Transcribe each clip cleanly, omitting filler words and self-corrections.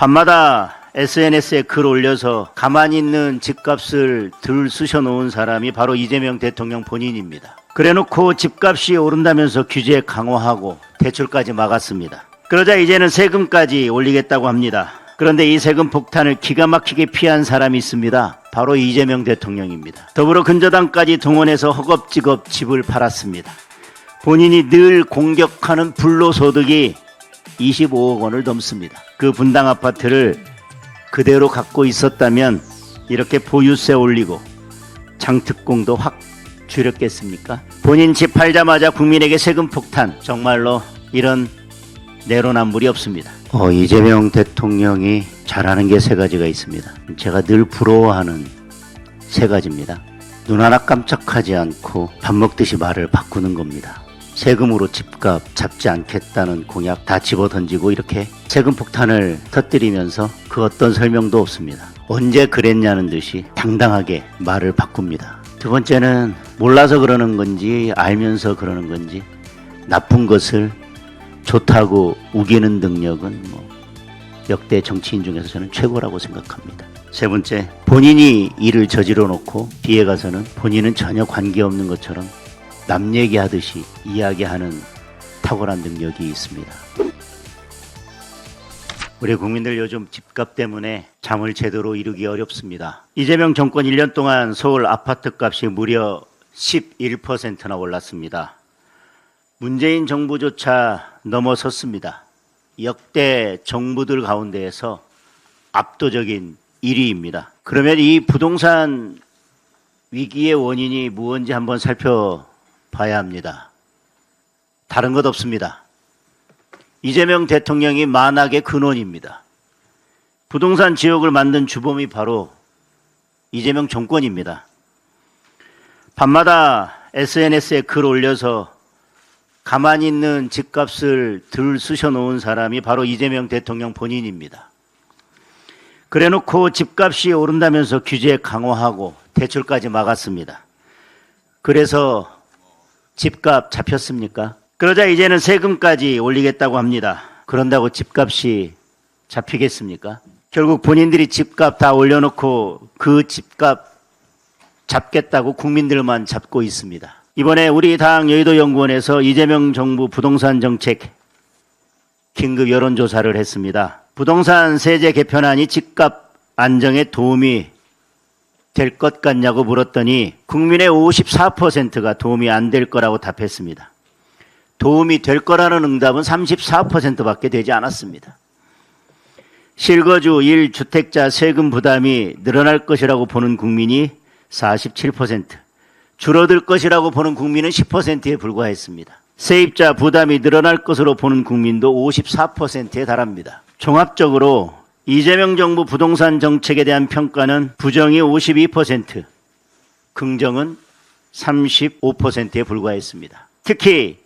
밤마다 SNS에 글 올려서 가만히 있는 집값을 들 쑤셔놓은 사람이 바로 이재명 대통령 본인입니다. 그래놓고 집값이 오른다면서 규제 강화하고 대출까지 막았습니다. 그러자 이제는 세금까지 올리겠다고 합니다. 그런데 이 세금 폭탄을 기가 막히게 피한 사람이 있습니다. 바로 이재명 대통령입니다. 더불어 근저당까지 동원해서 허겁지겁 집을 팔았습니다. 본인이 늘 공격하는 불로소득이 25억 원을 넘습니다. 그 분당 아파트를 그대로 갖고 있었다면 이렇게 보유세 올리고 장특공도 확 줄였겠습니까? 본인 집 팔자마자 국민에게 세금 폭탄, 정말로 이런 내로남불이 없습니다. 이재명 대통령이 잘하는 게 세 가지가 있습니다. 제가 늘 부러워하는 세 가지입니다. 눈 하나 깜짝하지 않고 밥 먹듯이 말을 바꾸는 겁니다. 세금으로 집값 잡지 않겠다는 공약 다 집어던지고 이렇게 세금 폭탄을 터뜨리면서 그 어떤 설명도 없습니다. 언제 그랬냐는 듯이 당당하게 말을 바꿉니다. 두 번째는 몰라서 그러는 건지 알면서 그러는 건지 나쁜 것을 좋다고 우기는 능력은 역대 정치인 중에서 저는 최고라고 생각합니다. 세 번째, 본인이 일을 저지러 놓고 뒤에 가서는 본인은 전혀 관계없는 것처럼 남 얘기하듯이 이야기하는 탁월한 능력이 있습니다. 우리 국민들 요즘 집값 때문에 잠을 제대로 이루기 어렵습니다. 이재명 정권 1년 동안 서울 아파트 값이 무려 11%나 올랐습니다. 문재인 정부조차 넘어섰습니다. 역대 정부들 가운데에서 압도적인 1위입니다. 그러면 이 부동산 위기의 원인이 무엇인지 한번 살펴봐야 합니다. 다른 것 없습니다. 이재명 대통령이 만악의 근원입니다. 부동산 지역을 만든 주범이 바로 이재명 정권입니다. 밤마다 SNS에 글 올려서 가만히 있는 집값을 들 쑤셔놓은 사람이 바로 이재명 대통령 본인입니다. 그래놓고 집값이 오른다면서 규제 강화하고 대출까지 막았습니다. 그래서 집값 잡혔습니까? 그러자 이제는 세금까지 올리겠다고 합니다. 그런다고 집값이 잡히겠습니까? 결국 본인들이 집값 다 올려놓고 그 집값 잡겠다고 국민들만 잡고 있습니다. 이번에 우리 당 여의도연구원에서 이재명 정부 부동산 정책 긴급 여론조사를 했습니다. 부동산 세제 개편안이 집값 안정에 도움이 될 것 같냐고 물었더니 국민의 54%가 도움이 안 될 거라고 답했습니다. 도움이 될 거라는 응답은 34%밖에 되지 않았습니다. 실거주 1주택자 세금 부담이 늘어날 것이라고 보는 국민이 47%, 줄어들 것이라고 보는 국민은 10%에 불과했습니다. 세입자 부담이 늘어날 것으로 보는 국민도 54%에 달합니다. 종합적으로 이재명 정부 부동산 정책에 대한 평가는 부정이 52%, 긍정은 35%에 불과했습니다. 특히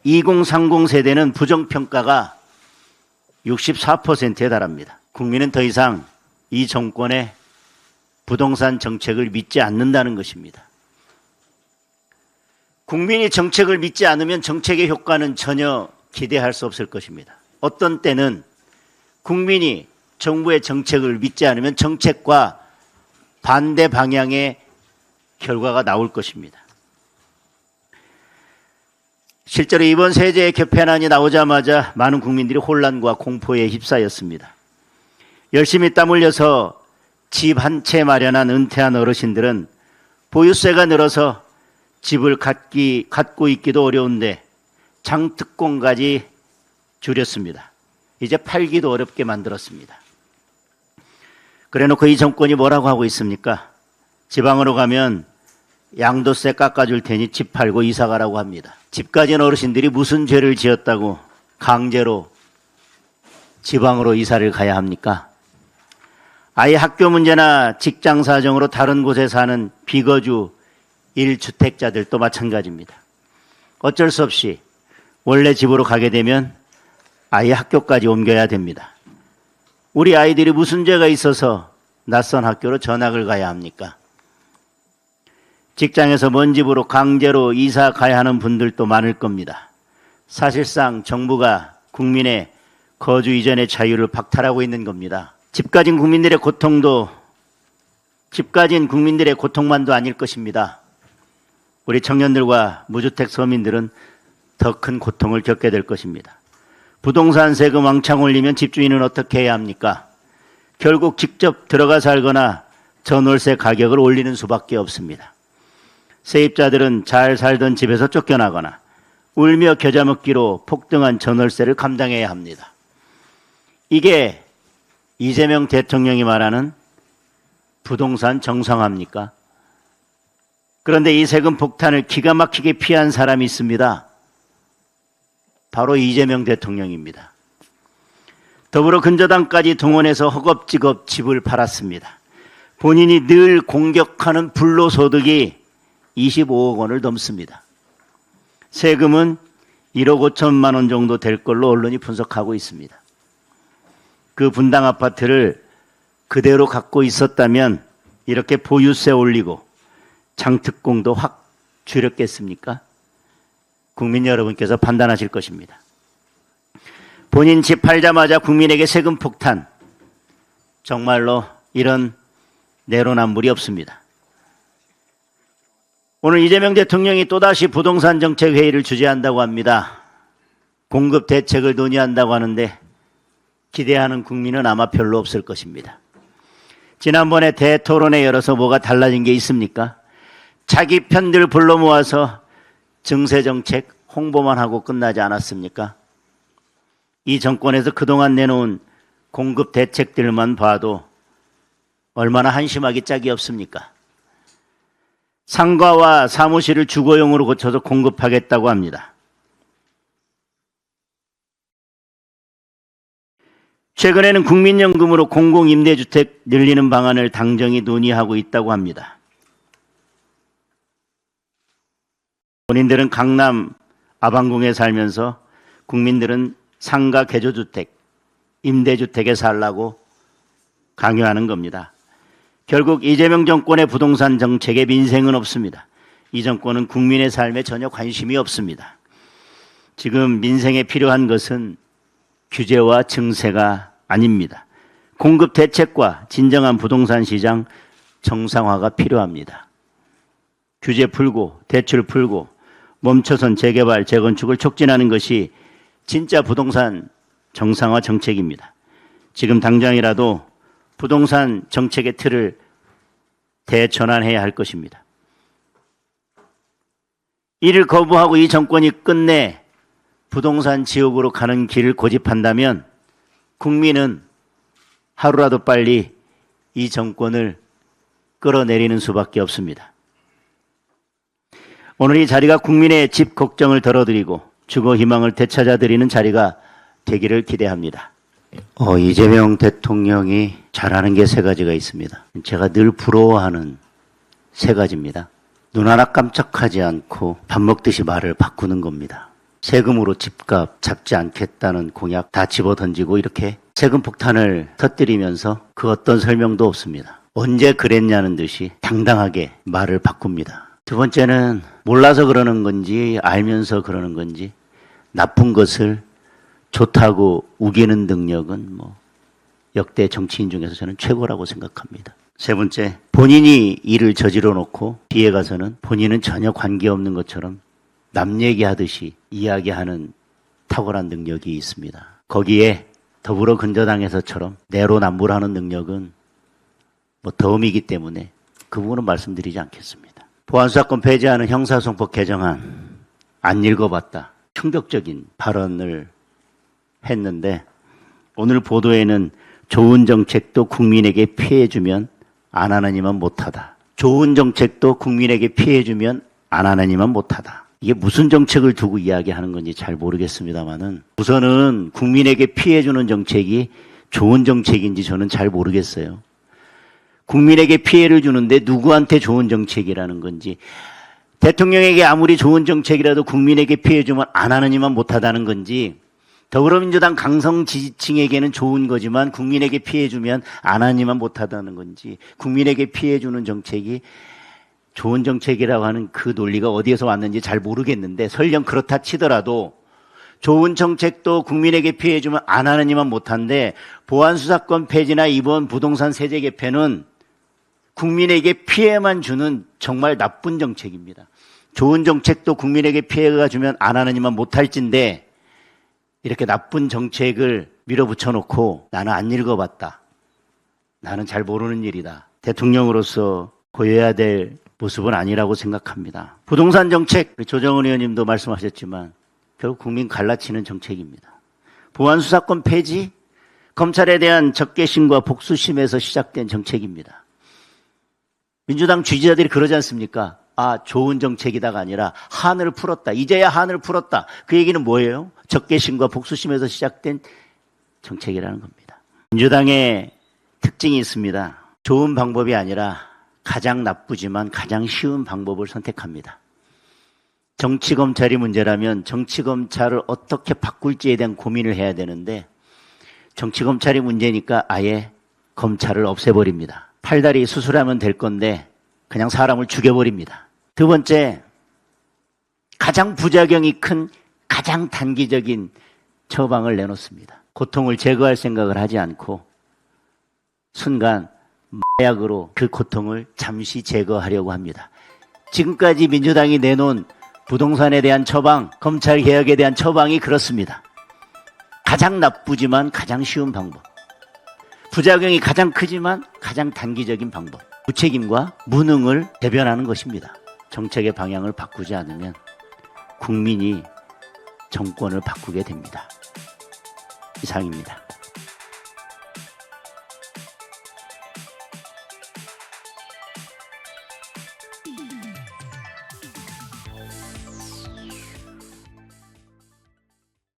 2030 세대는 부정평가가 64%에 달합니다. 국민은 더 이상 이 정권의 부동산 정책을 믿지 않는다는 것입니다. 국민이 정책을 믿지 않으면 정책의 효과는 전혀 기대할 수 없을 것입니다. 어떤 때는 국민이 정부의 정책을 믿지 않으면 정책과 반대 방향의 결과가 나올 것입니다. 실제로 이번 세제 개편안이 나오자마자 많은 국민들이 혼란과 공포에 휩싸였습니다. 열심히 땀 흘려서 집 한 채 마련한 은퇴한 어르신들은 보유세가 늘어서 집을 갖고 있기도 어려운데 장특공까지 줄였습니다. 이제 팔기도 어렵게 만들었습니다. 그래놓고 이 정권이 뭐라고 하고 있습니까? 지방으로 가면 양도세 깎아줄 테니 집 팔고 이사 가라고 합니다. 집 가진 어르신들이 무슨 죄를 지었다고 강제로 지방으로 이사를 가야 합니까? 아예 학교 문제나 직장 사정으로 다른 곳에 사는 비거주 1주택자들도 마찬가지입니다. 어쩔 수 없이 원래 집으로 가게 되면 아예 학교까지 옮겨야 됩니다. 우리 아이들이 무슨 죄가 있어서 낯선 학교로 전학을 가야 합니까? 직장에서 먼 집으로 강제로 이사 가야 하는 분들도 많을 겁니다. 사실상 정부가 국민의 거주 이전의 자유를 박탈하고 있는 겁니다. 집 가진 국민들의 고통만도 아닐 것입니다. 우리 청년들과 무주택 서민들은 더 큰 고통을 겪게 될 것입니다. 부동산 세금 왕창 올리면 집주인은 어떻게 해야 합니까? 결국 직접 들어가 살거나 전월세 가격을 올리는 수밖에 없습니다. 세입자들은 잘 살던 집에서 쫓겨나거나 울며 겨자 먹기로 폭등한 전월세를 감당해야 합니다. 이게 이재명 대통령이 말하는 부동산 정상화입니까? 그런데 이 세금 폭탄을 기가 막히게 피한 사람이 있습니다. 바로 이재명 대통령입니다. 더불어 근저당까지 동원해서 허겁지겁 집을 팔았습니다. 본인이 늘 공격하는 불로소득이 25억 원을 넘습니다. 세금은 1억 5천만 원 정도 될 걸로 언론이 분석하고 있습니다. 그 분당 아파트를 그대로 갖고 있었다면 이렇게 보유세 올리고 장특공도 확 줄였겠습니까? 국민 여러분께서 판단하실 것입니다. 본인 집 팔자마자 국민에게 세금 폭탄, 정말로 이런 내로남불이 없습니다. 오늘 이재명 대통령이 또다시 부동산 정책 회의를 주재한다고 합니다. 공급 대책을 논의한다고 하는데 기대하는 국민은 아마 별로 없을 것입니다. 지난번에 대토론회 열어서 뭐가 달라진 게 있습니까? 자기 편들 불러 모아서 증세정책 홍보만 하고 끝나지 않았습니까? 이 정권에서 그동안 내놓은 공급 대책들만 봐도 얼마나 한심하기 짝이 없습니까? 상가와 사무실을 주거용으로 고쳐서 공급하겠다고 합니다. 최근에는 국민연금으로 공공임대주택 늘리는 방안을 당정이 논의하고 있다고 합니다. 본인들은 강남 아방궁에 살면서 국민들은 상가 개조주택, 임대주택에 살라고 강요하는 겁니다. 결국 이재명 정권의 부동산 정책에 민생은 없습니다. 이 정권은 국민의 삶에 전혀 관심이 없습니다. 지금 민생에 필요한 것은 규제와 증세가 아닙니다. 공급 대책과 진정한 부동산 시장 정상화가 필요합니다. 규제 풀고 대출 풀고 멈춰선 재개발, 재건축을 촉진하는 것이 진짜 부동산 정상화 정책입니다. 지금 당장이라도 부동산 정책의 틀을 대전환해야 할 것입니다. 이를 거부하고 이 정권이 끝내 부동산 지옥으로 가는 길을 고집한다면 국민은 하루라도 빨리 이 정권을 끌어내리는 수밖에 없습니다. 오늘 이 자리가 국민의 집 걱정을 덜어드리고 주거 희망을 되찾아드리는 자리가 되기를 기대합니다. 이재명 대통령이 잘하는 게 세 가지가 있습니다. 제가 늘 부러워하는 세 가지입니다. 눈 하나 깜짝하지 않고 밥 먹듯이 말을 바꾸는 겁니다. 세금으로 집값 잡지 않겠다는 공약 다 집어던지고 이렇게 세금 폭탄을 터뜨리면서 그 어떤 설명도 없습니다. 언제 그랬냐는 듯이 당당하게 말을 바꿉니다. 두 번째는 몰라서 그러는 건지 알면서 그러는 건지 나쁜 것을 좋다고 우기는 능력은 역대 정치인 중에서 저는 최고라고 생각합니다. 세 번째, 본인이 일을 저지러 놓고 뒤에 가서는 본인은 전혀 관계없는 것처럼 남 얘기하듯이 이야기하는 탁월한 능력이 있습니다. 거기에 더불어 근저당에서처럼 내로남불하는 능력은 덤이기 때문에 그 부분은 말씀드리지 않겠습니다. 보안수사권 폐지하는 형사소송법 개정안 안 읽어봤다. 충격적인 발언을 했는데 오늘 보도에는 좋은 정책도 국민에게 피해주면 안 하느니만 못하다. 좋은 정책도 국민에게 피해주면 안 하느니만 못하다. 이게 무슨 정책을 두고 이야기하는 건지 잘 모르겠습니다만은 우선은 국민에게 피해주는 정책이 좋은 정책인지 저는 잘 모르겠어요. 국민에게 피해를 주는데 누구한테 좋은 정책이라는 건지 대통령에게 아무리 좋은 정책이라도 국민에게 피해 주면 안 하느니만 못하다는 건지 더불어민주당 강성 지지층에게는 좋은 거지만 국민에게 피해 주면 안 하니만 못하다는 건지 국민에게 피해 주는 정책이 좋은 정책이라고 하는 그 논리가 어디에서 왔는지 잘 모르겠는데 설령 그렇다 치더라도 좋은 정책도 국민에게 피해주면 안 하느니만 못한데 보안수사권 폐지나 이번 부동산 세제 개편은 국민에게 피해만 주는 정말 나쁜 정책입니다. 좋은 정책도 국민에게 피해가 주면 안 하느니만 못할진데 이렇게 나쁜 정책을 밀어붙여 놓고 나는 안 읽어봤다. 나는 잘 모르는 일이다. 대통령으로서 보여야 될 모습은 아니라고 생각합니다. 부동산 정책, 조정은 의원님도 말씀하셨지만 결국 국민 갈라치는 정책입니다. 보안수사권 폐지, 검찰에 대한 적개심과 복수심에서 시작된 정책입니다. 민주당 지지자들이 그러지 않습니까? 아, 좋은 정책이다가 아니라 한을 풀었다. 이제야 한을 풀었다. 그 얘기는 뭐예요? 적개심과 복수심에서 시작된 정책이라는 겁니다. 민주당의 특징이 있습니다. 좋은 방법이 아니라 가장 나쁘지만 가장 쉬운 방법을 선택합니다. 정치검찰이 문제라면 정치검찰을 어떻게 바꿀지에 대한 고민을 해야 되는데 정치검찰이 문제니까 아예 검찰을 없애버립니다. 팔다리 수술하면 될 건데 그냥 사람을 죽여버립니다. 두 번째, 가장 부작용이 큰 가장 단기적인 처방을 내놓습니다. 고통을 제거할 생각을 하지 않고 순간 마약으로 그 고통을 잠시 제거하려고 합니다. 지금까지 민주당이 내놓은 부동산에 대한 처방, 검찰개혁에 대한 처방이 그렇습니다. 가장 나쁘지만 가장 쉬운 방법. 부작용이 가장 크지만 가장 단기적인 방법. 무책임과 무능을 대변하는 것입니다. 정책의 방향을 바꾸지 않으면 국민이 정권을 바꾸게 됩니다. 이상입니다.